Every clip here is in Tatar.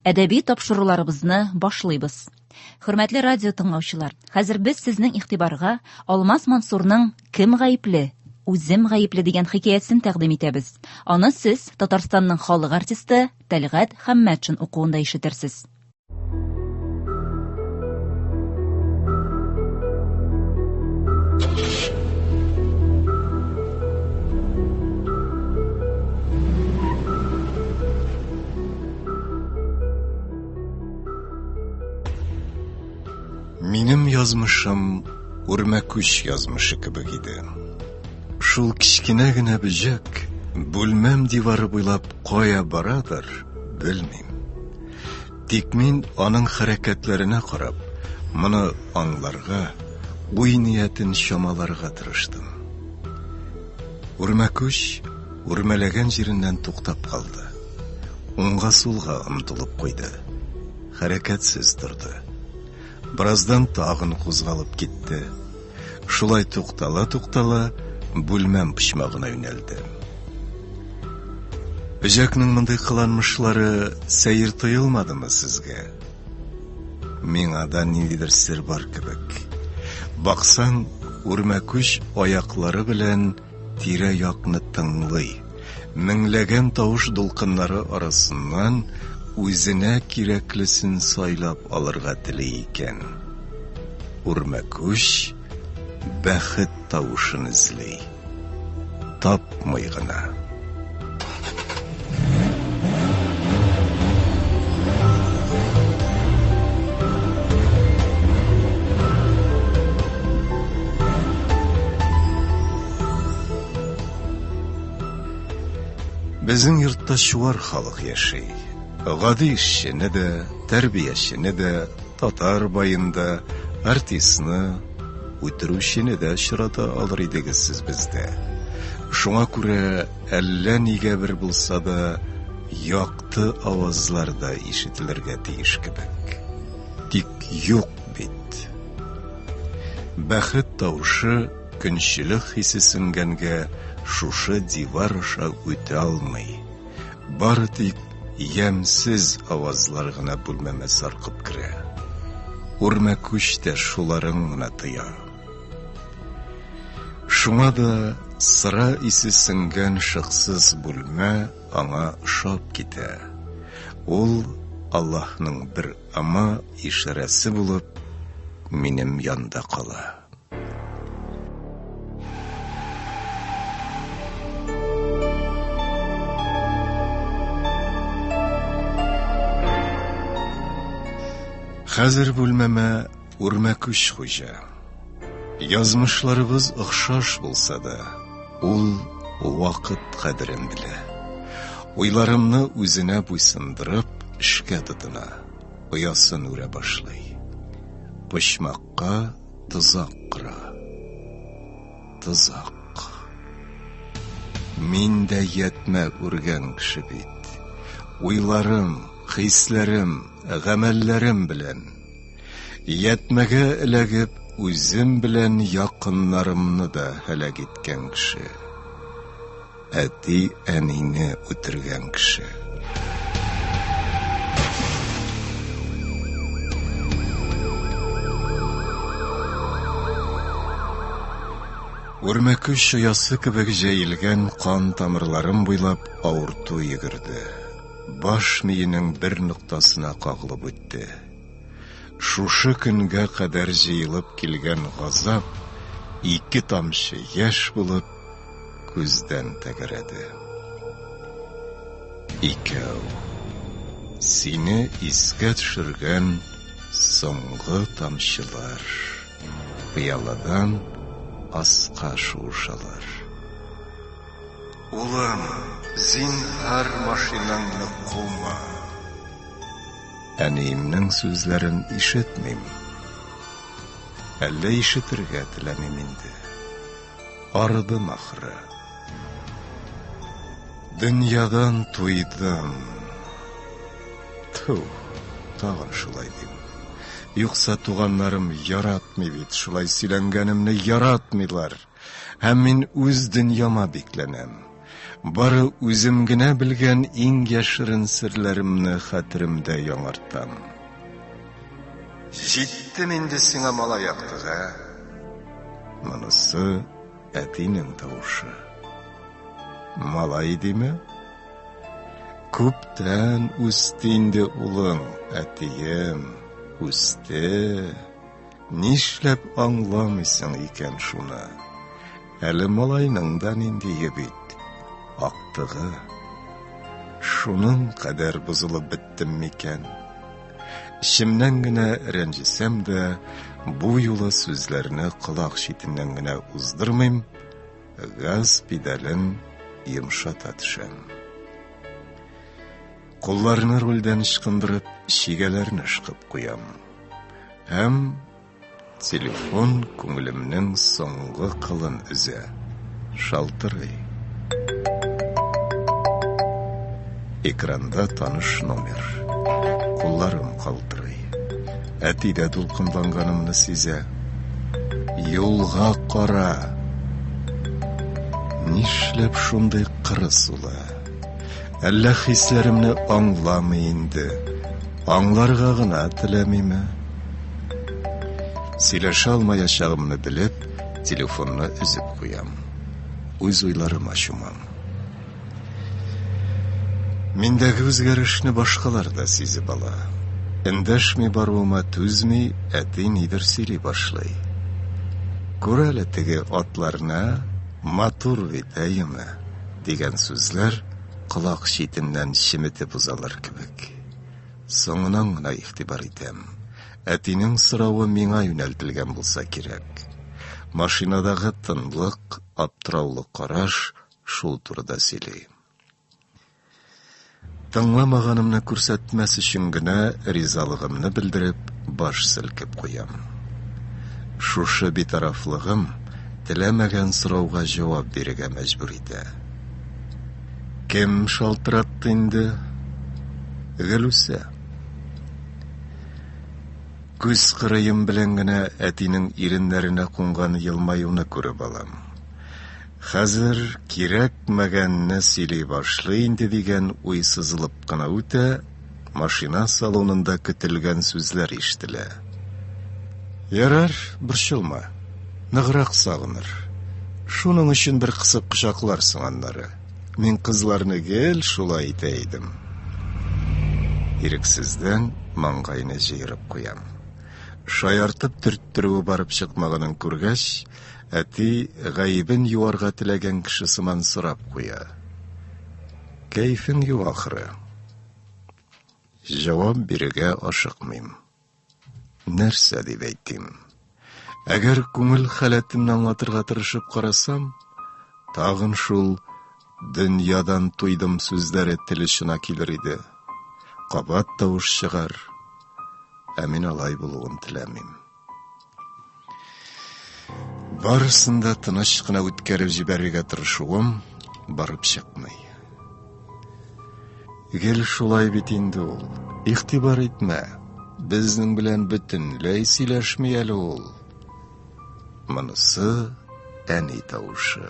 Әдәби тапшыруларыбызны башлыйбыз. Хөрмәтле радио тыңлаучылар, хәзер без сезнең игътибарга Алмаз Мансурның «Кем гаепле? Үзем гаепле» дигән хикәясен тәкъдим итәбез. Аны сез Татарстанның халык артисты Тәлгать Хәммәтшин укуында ишетерсез. Минем язмышым үрмәкүч язмышы кебек иде. Шул кичкенә генә бөҗәк бүлмәм дивары буйлап кая барадыр, белмим. Тик мин аның хәрәкәтләренә карап, моны аңларга, уй ниятен чамаларга тырыштым. Үрмәкүч үрмәләгән җиреннән туктап калды. Уңга-сулга омтылып куйды. Хәрәкәтсез торды. Біраздан тағын қозғалып кетті. Шулай туктала, бүлмәм пычмагына юнәлде. Бөҗәкнең мондай кыланмышлары сәер тойылмадымы сезгә? Миңа да ниндидер сер бар кебек. Баксаң, үрмәкүч аяклары белән тирә-якны тыңлый. Меңләгән тавыш дулкыннары арасыннан үзенә кирәклесен сайлап алырга тели икән. Үрмәкүч бәхет тавышын эзли. Тапмый гына. Безнең йортта чуар халык яши. Гади эшчене дә, тәрбиячене дә, татар байында, артистны, үтерүчене дә очрата алыр идегез сез бездә. Шуңа күрә әллә нигә бер булса да якты авазлар да ишетелергә тиеш кебек. Тик юк бит. Бәхет тавышы көнчелек хисе сеңгәнгә шушы дивар аша үтә алмый. Бары тик ямсыз авазлар гына бүлмәмә саркып керә. Үрмәкүч тә шуларын гына тыя. Шуңа да сыра исе сеңгән шыксыз бүлмә аңа шап китә. Ул Аллаһның бер ама ишарәсе булып минем янда кала. Хәзер бүлмәмә үрмәкүч хуҗа. Язмышларыбыз охшаш булса да, ул вакыт кадерен белә. Уйларымны үзенә буйсындырып эшкә тотына. Оясын үрә башлый. Пычмакка тозак кыра. Тозак. Мин дә ятмә үргән кеше бит. Уйларым, хисләрем, гамәлләрем белән. Ятмәгә эләгеп, үзем белән якыннарымны да һәлак иткән кеше. Әти әнине үтергән кеше. Үрмәкүч оясы кебек җәелгән кан тамырларым буйлап авырту йөгерде. Баш миенең бер ноктасына кагылып үтте. Шушы көнгә кадәр җыелып килгән газап ике тамчы яшь булып күздән тәгәрәде. Икәү. Сине искә төшергән соңгы тамчылар. Пыяладан аска шушалар. Улым, зинһар машинаңны кума. Әниемнең сүзләрен ишетмим. Әллә ишетергә теләмим инде. Арыдым ахры. Дөньядан туйдым. Тагын шулай дим. Юкса туганнарым яратмый бит, шулай сөйләнгәнемне яратмыйлар. Һәм мин үз дөньяма бикләнәм. Бары үзем генә белгән иң яшерен серләремне хәтеремдә яңартам. Җиттем инде сиңа малаяктыга. Монысы әтинең тавышы. Малай диме? Күптән үсте инде улың, әтием, үсте. Нишләп аңламыйсың икән шуны? Әле малайның да ниндие бит, актыгы. Шуның кадәр бозылып беттем микән? Ишемнән генә рәнҗесәм дә, бу юлы сүзләрне колак читеннән генә уздырмыйм, газ педален йомшата төшәм. Кулларны рульдән ычкындырып, шигәләрне ышкып куям. Һәм телефон күңелемнең соңгы кылын үзә. Шалтырый. Экранда таныш номер. Кулларым калтырый. Әтидә дулкынланганымны сизә. Юлга кара. Нишләп шундый кырыс ула? Әллә хисләремне аңламый инде? Аңларга гына теләмиме? Сөйләшә алмаячагымны белеп, телефонны үзеп куям. Үз уйларыма чумам. Миндәге үзгәрешне башкалар да сизеп ала. Эндәшми баруыма түзми, әти нидер сөйли башлый. Күр әле теге атларына матур бит әйеме дигән сүзләр колак читеннән чиметеп узалар кебек. Соңыннан гына игътибар итәм. Әтинең соравы миңа юнәлтелгән булса кирәк. Машинадагы тынлык, аптыраулы караш шул турыда сөйли. Тыңламаганымны күрсәтмәс өчен генә ризалыгымны белдереп, баш селкеп куям. Шушы битарафлыгым теләмәгән сорауга җавап бирергә мәҗбүр итә. Кем шалтыратты инде? Гөлүсә. Күз кырыем белән генә әтинең иреннәренә кунган елмаюны күреп алам. Хәзер кирәкмәгәнне сөйли башлый инде дигән уй сызылып кына үтә, машина салонында көтелгән сүзләр ишетелә. Ярар, борчылма. Ныграк сагыныр. Шуның өчен бер кысып кочакларсың аннары. Мин кызларны гел шулай итә идем. Ирексездән маңгайны җыерып куям. Шаяртып төрттүрүе барып чыкмаганын күргәч, әти гаибен юарга теләгән кеше сыман сорап куя. Кәйфең юк ахры. Җавап бирергә ашыкмыйм. Нәрсә дип әйтим? Әгәр күңел халәтемне аңлатырга тырышып карасам, тагын шул дөньядан туйдым сүзләре тел очына килер иде. Кабат тавыш чыгар. Ә мин алай булуын теләмим. Барысында тыныч кына үткәреп җибәрергә тырышуым барып чыкмый. Гел шулай бит инде ул. Игътибар итмә. Безнең белән бөтенләй сөйләшми әле ул. Монысы әни тавышы.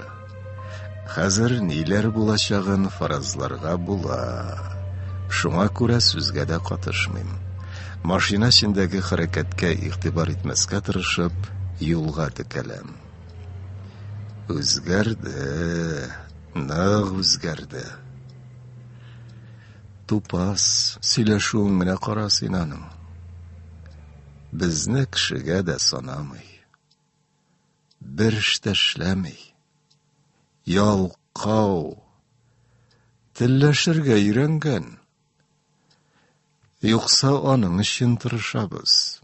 Хәзер ниләр булачагын фаразларга була. Шуңа күрә сүзгә дә катышмыйм. Машина эчендәге хәрәкәткә игътибар итмәскә тырышып, юлга текәләм. Үзгәрде, нык үзгәрде. Тупас, сөйләшүең менә кара син аның. Безне кешегә дә санамый. Бер эштә эшләмий. Ялкау. Телләшергә өйрәнгән. Юкса аның өчен тырышабыз.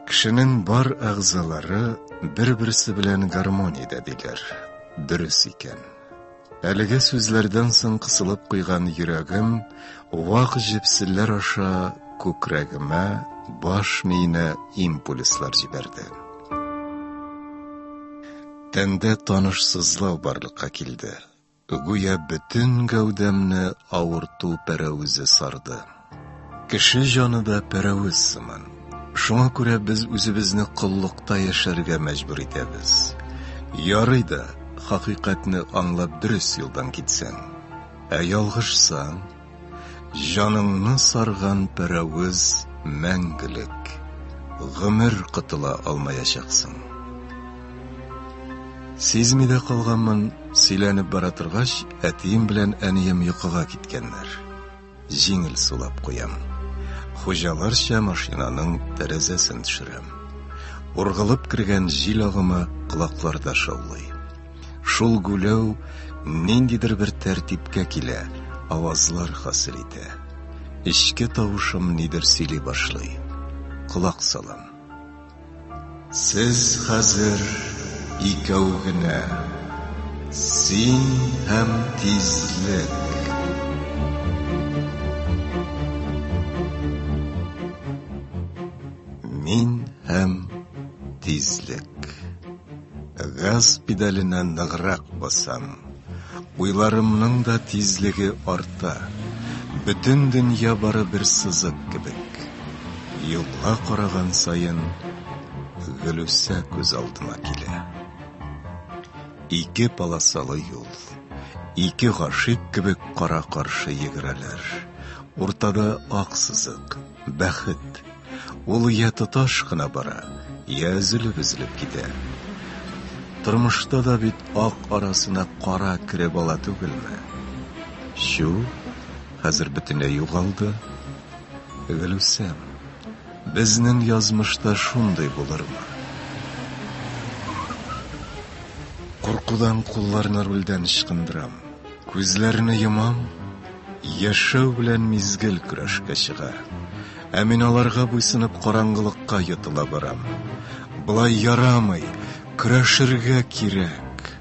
Кешенең бар әгъзалары бер-берсе белән гармониядә диләр. Дөрес икән. Әлеге сүзләрдән соң кысылып куйган йөрәгем вак җепселләр аша күкрәгемә, баш миенә импульслар җибәрде. Тәндә танышсызлау барлыкка килде. Гүя бүтін гәүдәмне авырту пәрәүзе сарды. Кеше жаны да пәрәүз сыман. Шуңа күрә без үзебезне кыллыкта яшәргә мәҗбүр итәбез. Ярый да, хакыйкатьне аңлап дөрес юлдан китсәң. Ә ялгышсаң, жаныңны сарган пәрәүз мәңгелек, гомер кытыла алмаячаксың. Сизмидә калганмын, сөйләнеп бара торгач, әтием белән әнием йокыга киткәннәр. Җиңел сулап куям. Хуҗаларча машинаның тәрәзәсен төшерәм. Ургылып кергән җил агымы колакларда шаулый. Шул гүләү ниндидер бер тәртипкә килә, авазлар хасил итә. Эчке тавышым нидер сөйли башлый. Колак салам. Сез хәзер икәү генә, син һәм тизлек. Мин һәм тизлек. Газ педаленә ныграк басам. Уйларымның да тизлеге арта. Бүтән дөнья бары бер сызык кебек. Юлга караган саен Гөлүсә күз алдыма килә. Ике полосалы юл. Ике гашыйк кебек кара-каршы йөгерәләр. Уртада ак сызык, бәхет. Ул я тоташ кына бара, я өзелеп китә. Тормышта да бит ак арасына кара кереп ала түгелме? Шу, хәзер бөтенләй югалды. Гөлүсәм, безнең язмышта шундый булырмы? Куркудан кулларны рульдән ычкындырам. Күзләрне йомам, яшәү белән мизгел көрәшкә чыга. Ә мин аларга буйсынып караңгылыкка йотыла барам. Булай ярамый, көрәшергә кирәк.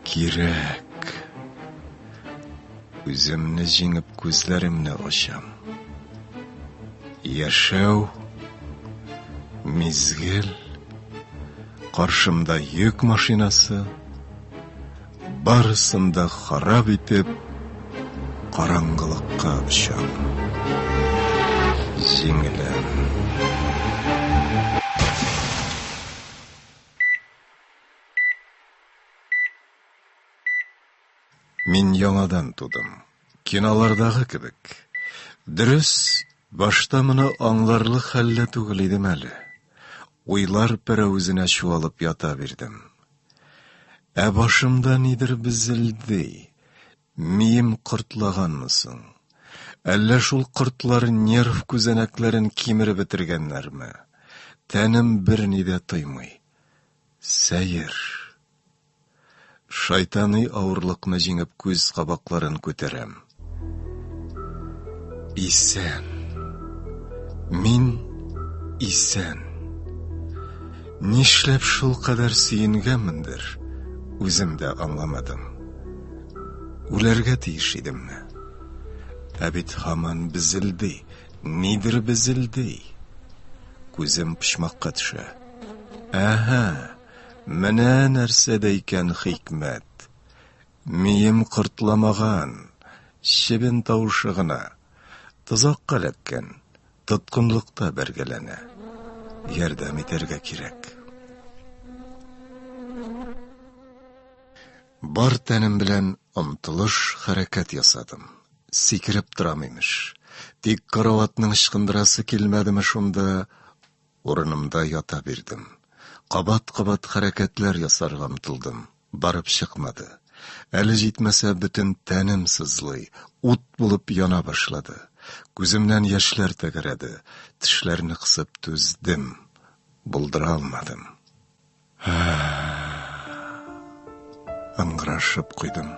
Кирәк. Үземне җиңеп күзләремне ачам. Яшәү, мизгел, каршымда йөк машинасы, барысын да харап итеп, караңгылыкка очам. Җиңеләм. Мин яңадан тудым. Кинолардагы кебек. Дөрес, башта моны аңларлык хәлдә түгел идем әле. Уйлар пәрәүзенә чуалып ята бирдем. Ә башымда нидер безелди. Мием кыртлаганмысың? Әллә шул кыртлар нерв күзәнәкләрен кимереп бетергәннәрме? Тәнем берни дә тоймый. Сәер. Шайтаны авырлыкны җиңеп күз кабакларын күтәрәм. Исән. Мин исән. Нишләп шул кадәр сөенгәнмендер, үзем дә аңламадым. Үләргә тиеш идемме? Ә бит һаман безелди, нидер безелди. Күзем пычмакка төшә. Әһә, менә нәрсәдә икән хикмәт. Мием кыртламаган, чебен тавышы гына. Тозакка эләккән, тоткынлыкта бәргәләнә. Ярдәм итәргә кирәк. Бар тәнем белән омтылыш хәрәкәт ясадым. Сикереп торам имеш. Тик караватның ычкындырасы килмәдеме шунда, урынымда ята бирдем. Кабат-кабат хәрәкәтләр ясарга омтылдым. Барып чыкмады. Әле җитмәсә бөтен тәнем сызлый, ут булып яна башлады. Күземнән яшьләр тәгәрәде. Тишләрне кысып түздем. Булдыра алмадым. Аңгырашып куйдым.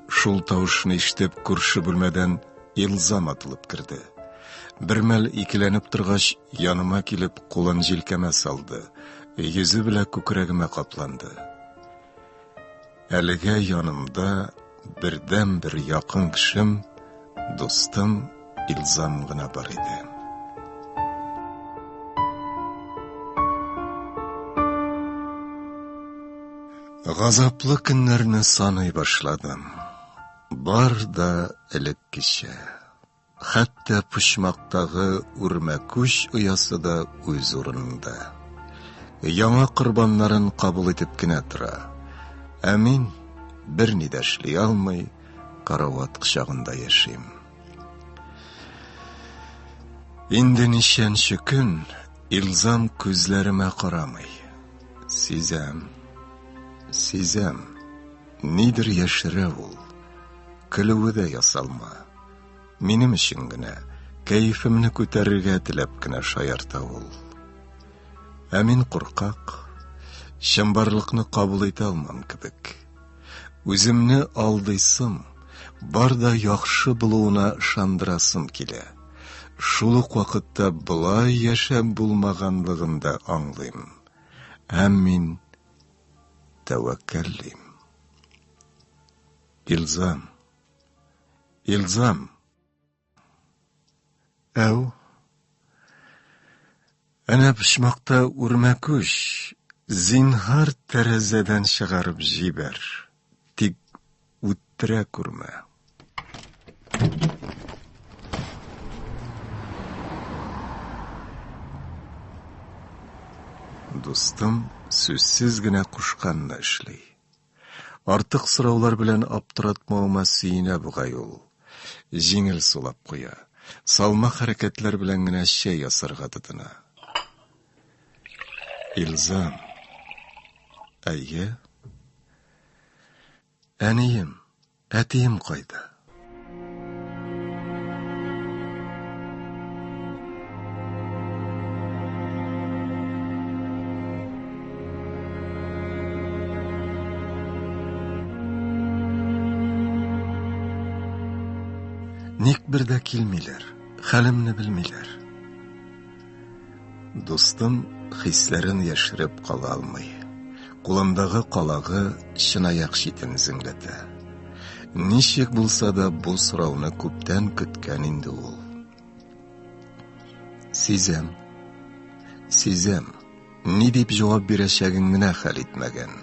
Шул тавышны ишетеп күрше бүлмәдән Илзам атылып керде. Бер мәл икеләнеп торгач, яныма килеп кулын җилкәмә салды. Йөзе белән күкрәгемә капланды. Әлегә янымда бердән бер якын кешем, достым Илзам гына бар иде. Газаплы көннәрне саный башладым. Бар да элеккечә. Хәтта пычмактагы үрмәкүч оясы да үз урынында. Яңа корбаннарын кабул итеп кенә тора. Ә мин берни дә эшли алмый, карават кочагында яшим. Инде ничәнче көн Илзам күзләремә карамый. Сизәм, нидер яшерә ул. Көлүе дә ясалма. Минем өчен генә, кәефемне күтәрергә теләп кенә шаярта ул. Ә мин куркак, чынбарлыкны кабул итә алмам кебек. Үземне алдыйсым, бар да яхшы булуына ышандырасым килә. Шул ук вакытта булай яшәп булмаганлыгын да аңлыйм. Һәм мин тәвәккәллим. Илзам. Әу, әнә пычмакта үрмәкүч, зинһар тәрәзәдән чыгарып җибәр. Тик үттерә күрмә. Дустым сүзсез генә кушканны эшли. Артык сораулар белән аптыратмауыма сөенә бугай ул. Җиңел сулап куя. Салма хәрәкәтләр белән генә чәй ясарга тотына. Илзам. Әйе? Әнием, әтием кайда? Ник бер дә килмиләр, хәлемне белмиләр. Дустым хисләрен яшереп кала алмый. Кулындагы калагы чынаяк читен зеңләтә. Ничек булса да бу сорауны күптән көткән инде ул. Сизәм. Ни дип җавап бирәчәген генә хәл итмәгән.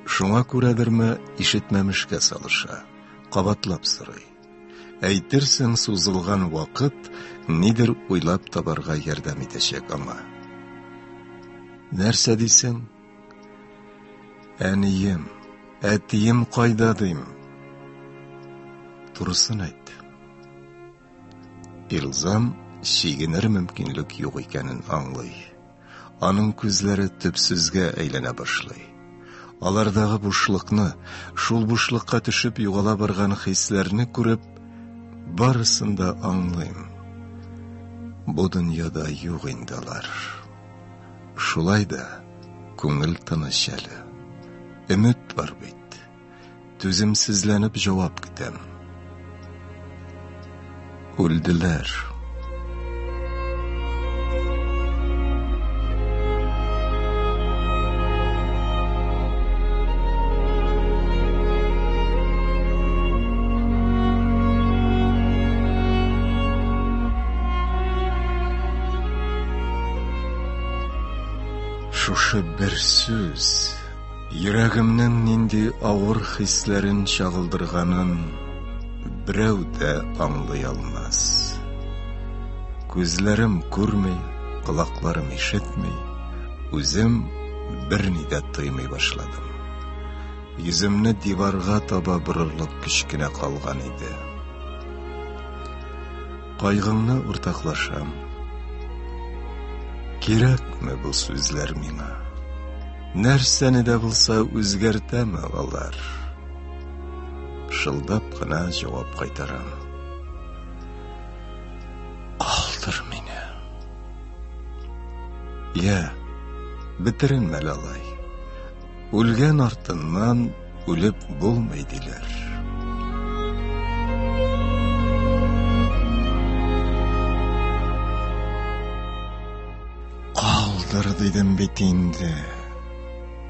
Шуңа күрәдерме ишетмәмешкә салыша, кабатлап сорый. Әйтерсең сузылган вакыт нидер уйлап табарга ярдәм итәчәк аңа. Нәрсә дисең? Әнием, әтием кайда дим? Турысын әйт. Илзам чигенер мөмкинлек юк икәнен аңлый. Аның күзләре төпсезгә әйләнә башлый. Алардагы бушлыкны, шул бушлыкка төшеп югала барган хисләрне күреп, барысын да аңлыйм. Бу дөньяда юк инде алар. Шулай да күңел тыныч әле. Өмет бар бит. Түземсезләнеп җавап көтәм. Үлделәр. Шушы бер сүз йөрәгемнең нинди авыр хисләрен чагылдырганын берәү дә аңлый алмас. Күзләрем күрми, колакларым ишетми, үзем берни дә тоймый башладым. Йөземне диварга таба борырлык көч кенә калган иде. Кайгымны уртаклашам. Кирәкме бу сүзләр миңа? Нәрсәне дә булса үзгәртәме алар? Шылдап кына җавап кайтарам. Калдыр мине. Я, битеренмә алай. Үлгән артыннан үлеп булмый диләр. Калдыр дидем бит инде.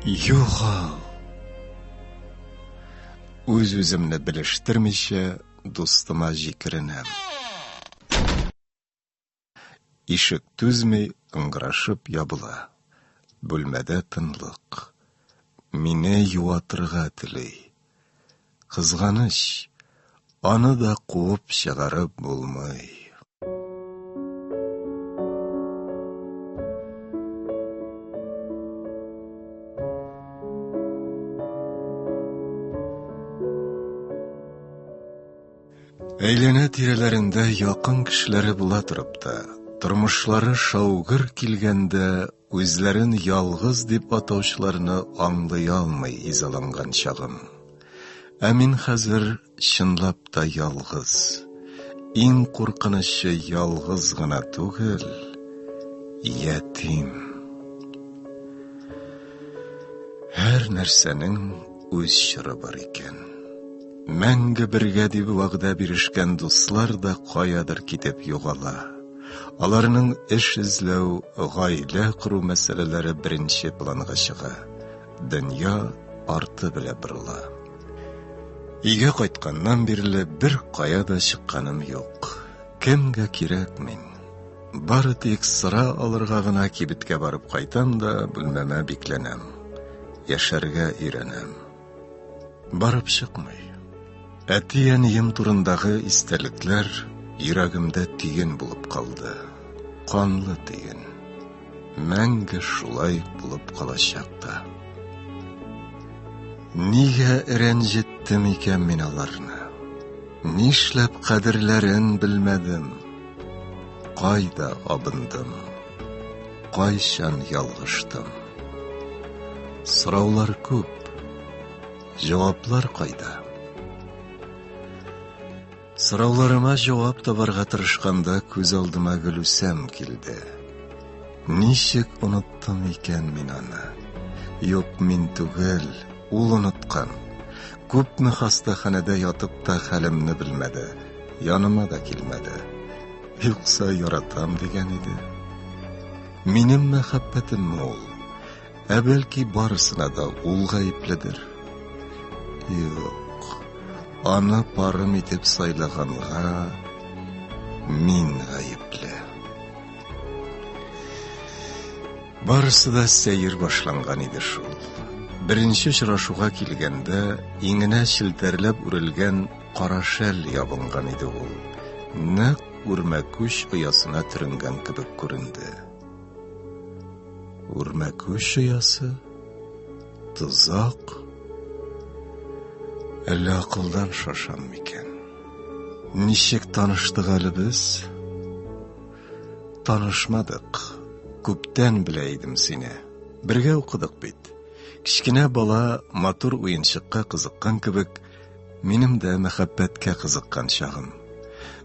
Югал. Үз-үземне белештермичә дустыма җикеренәм. Ишек түзмей ыңгырашып ябыла. Бүлмәдә тынлык. мине юатырга тели. Кызганыч, аны да куып чыгарып булмый. Әйләнә тирәләрендә якын кешеләре була торып та, тормышлары шаугыр килгәндә, үзләрен ялгыз дип атаучыларны аңлый алмый изаланган чагым. Ә мин хәзер чынлап та ялгыз. Иң куркынычы ялгыз гына түгел, ятим. Һәр нәрсәнең үз чоры бар икән. Мәңге бергә дип вәгъдә биришкән дуслар да каядыр китеп югала. Аларның эш эзләү, гаилә құру мәсьәләләре беренче планга чыга. Дөнья арты белә борыла. Өйгә кайтканнан бирле бер кая да чыкканым юк. Кемгә кирәк мин? Бары тик сыра алырга гына кибеткә барып кайтам да бүлмәмә бикләнәм. Яшәргә өйрәнәм. Барып чыкмый. Әти-әнием турындагы истәлекләр йөрәгемдә тиен булып калды. Канлы тиен. Мәңге шулай булып калачак та. Нигә рәнҗеттем икән мин аларны? Нишләп кадерләрен белмәдем? Кайда абындым? Кайчан ялгыштым? Сораулар күп. Җаваплар кайда? Сорауларыма җавап табарга тырышканда күз алдыма Гөлүсәм килде. Ничек оныттым икән мин аны? Юк, мин түгел, ул оныткан. Күпме хастаханәдә ятып та хәлемне белмәде. Яныма да килмәде. Юкса яратам дигән иде. Минем мәхәббәтем ул. Ә бәлки барысына да ул гаепледер. Юк. Аны парым итеп сайлаганга мин гаепле. Барысы да сәер башланган иде шул. Беренче очрашуга килгәндә иңенә челтәрләп үрелгән кара шәл ябынган иде ул. Нәкъ үрмәкүч оясына төренгән кебек күренде. Үрмәкүч оясы? Тозак? Әллә акылдан шашам микән? Ничек таныштык әле без? Танышмадык. Күптән белә идем сине. Бергә укыдык бит. Кичкенә бала матур уенчыкка кызыккан кебек, минем дә мәхәббәткә кызыккан чагым.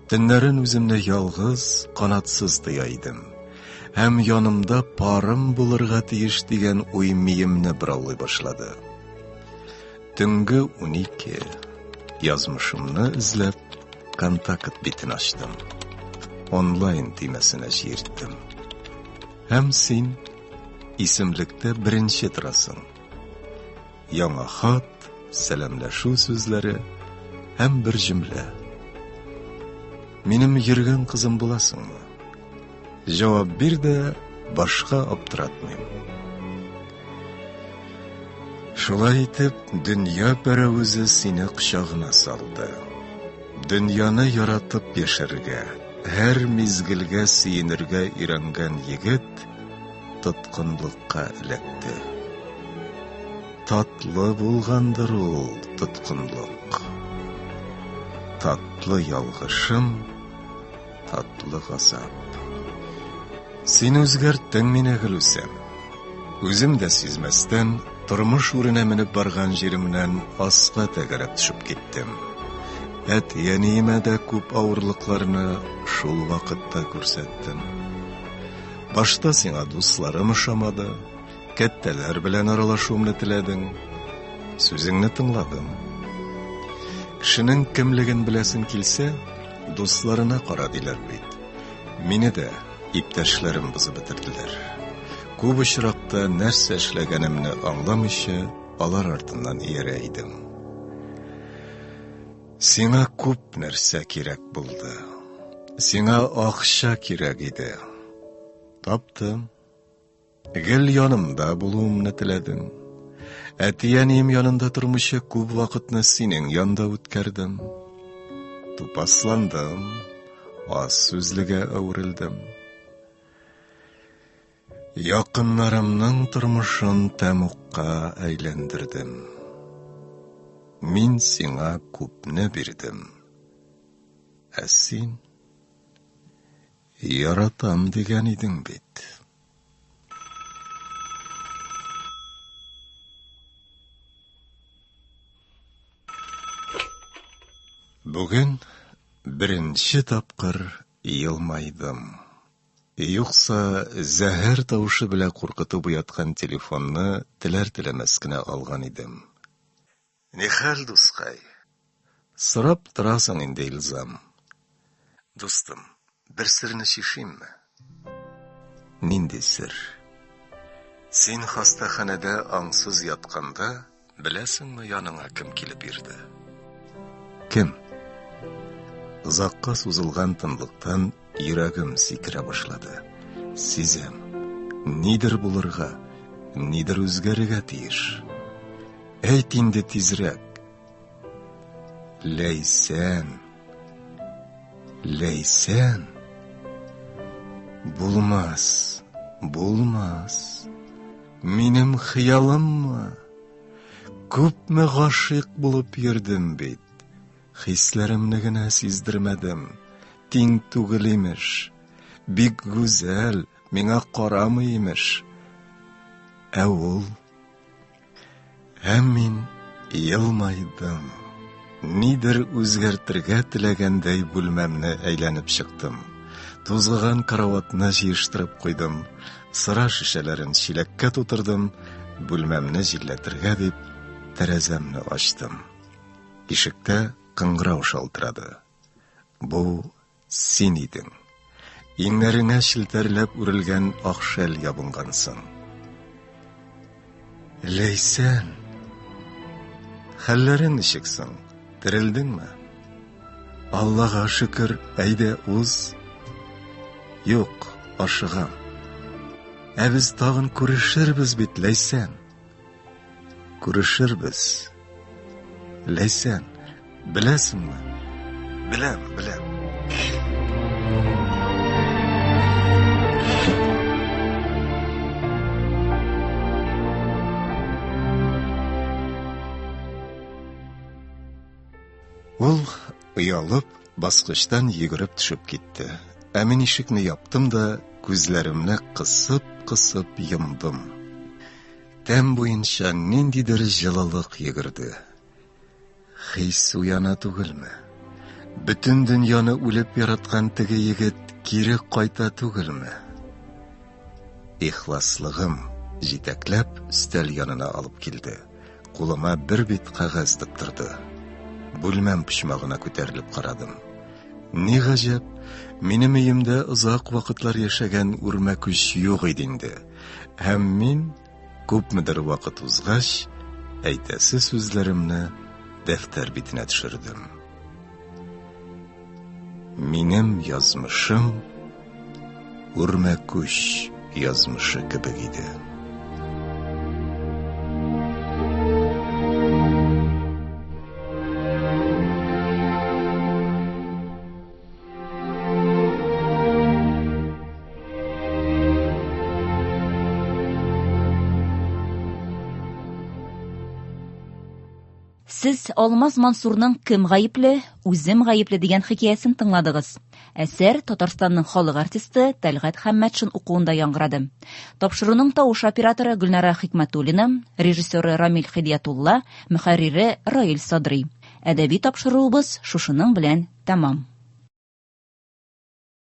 Төннәрен үземне ялгыз, канатсыз тоя идем. Һәм янымда парым булырга тиеш дигән уй миемне бораулый башлады. Төнге 12. Язмышымны эзләп, контакт битен ачтым. Онлайн тимәсенә җирттем. Һәм син исемлектә беренче торасың. Яңа хат, сәламләшү сүзләре һәм бер җөмлә. Минем йөргән кызым буласыңмы? Җавап бир дә башка аптыратмыйм. Шулай итеп, дөнья пәрәвезе сине кочагына салды. Дөньяны яратып яшәргә, һәр мизгелгә сөенергә өйрәнгән егет тоткынлыкка эләкте. Татлы булгандыр ул тоткынлык. Татлы ялгышым, татлы газап. Син үзгәрттең мине, Гөлүсәм. Үзем дә сизмәстән тормыш үренә менеп барган җиремнән аска тәгәрәп төшеп киттем. Әти-әниемә дә күп авырлыкларны шул вакытта күрсәттем. Башта сиңа дусларым ошамады, кәттәләр белән аралашуымны теләдең. Сүзеңне тыңладым. Кешенең кемлеген беләсең килсә, дусларына кара диләр бит. Мине дә иптәшләрем бозып бетерделәр. Күп очракта нәрсә эшләгәнемне аңламыйча, алар артыннан иярә идем. Сиңа күп нәрсә кирәк булды. Сиңа акча кирәк иде. Таптым. Гел янымда булуымны теләдең. Әтиянем янында тормыйча күп вакытны синең янда үткәрдем. Тупасландым, аз сүзлегә әверелдем. Якыннарымның тормышын тәмуқка әйләндердем. Мин сиңа күпне бирдем. Ә син яратам дигән идең бит. Бүген беренче тапкыр елмайдым. Юкса зәһәр тавышы белән куркытып уяткан телефонны теләр-теләмәс кенә алган идем. Нихәл, дускай? Сорап торасың инде, Илзам. Дустым, бер серне шишимме? Нинди сер? Син хастаханәдә аңсыз ятканда, беләсеңме яныңа кем килеп йөрде? Кем? Озакка сузылган тынлыктан йөрәгем сикерә башлады. Сизәм, нидер булырга, нидер үзгәрергә тиеш. Әйт инде тизрәк. Ләйсән. Ләйсән. Булмас, булмас. Минем хыялыммы? Күпме гашыйк булып йөрдем бит. Хисләремне генә сиздермәдем. Тиң түгел имеш. Бик гүзәл, миңа карамый имеш. Ә ул? Ә мин елмайдым. Нидер үзгәртергә теләгәндәй бүлмәмне әйләнеп чыктым. Тузгыган караватны җыештырып куйдым. Сыра шешәләрен чиләккә тутырдым. Бүлмәмне җилләтергә дип тәрәзәмне ачтым. Ишектә кыңгырау шалтырады. Бу син идең. Иңнәреңә шелтәрләп үрелгән ак шәл ябынгансың. Ләйсән. Хәлләрең ничексең? Терелдеңме? Аллага шөкер, әйдә уз. Юк, ашыгам. Ә без тагын күрешербез бит, Ләйсән. Күрешербез. Ләйсән, беләсеңме? Беләм. Ул уялып, баскычтан йөгереп төшеп китте. Ә мин ишекне яптым да, күзләремне кысып йомдым. Тәм буенча ниндидер җылылык йөгерде. Хис уяна түгелме? Бүтән дөньяны үлеп яраткан теге егет кире кайта түгелме? Ихласлыгым җитәкләп өстәл янына алып килде. Кулыма бер бит кагаз тоттырды. Бүлмәм почмагына күтәрелеп карадым. Ни гаҗәп, минем өемдә озак вакытлар яшәгән үрмә күч юк иде инде. Һәм мин күпмедер вакыт узгач, әйтәсе сүзләремне дәфтәр битенә төшердем. Минем язмышым үрмә күч язмышы кебек иде. Сез Алмаз Мансурның «Кем гаепле, үзем гаепле» дигән хикәясен тыңладыгыз. Әсәр Татарстанның халык артисты Тәлгать Хәммәтшин укуында яңгырады. Тапшыруның тавыш операторы Гөлнара Хикмәтуллина, режиссеры Рамил Хидиятулла, мөхәррире Раил Садри. Әдәби тапшыруыбыз шушының белән тәмам.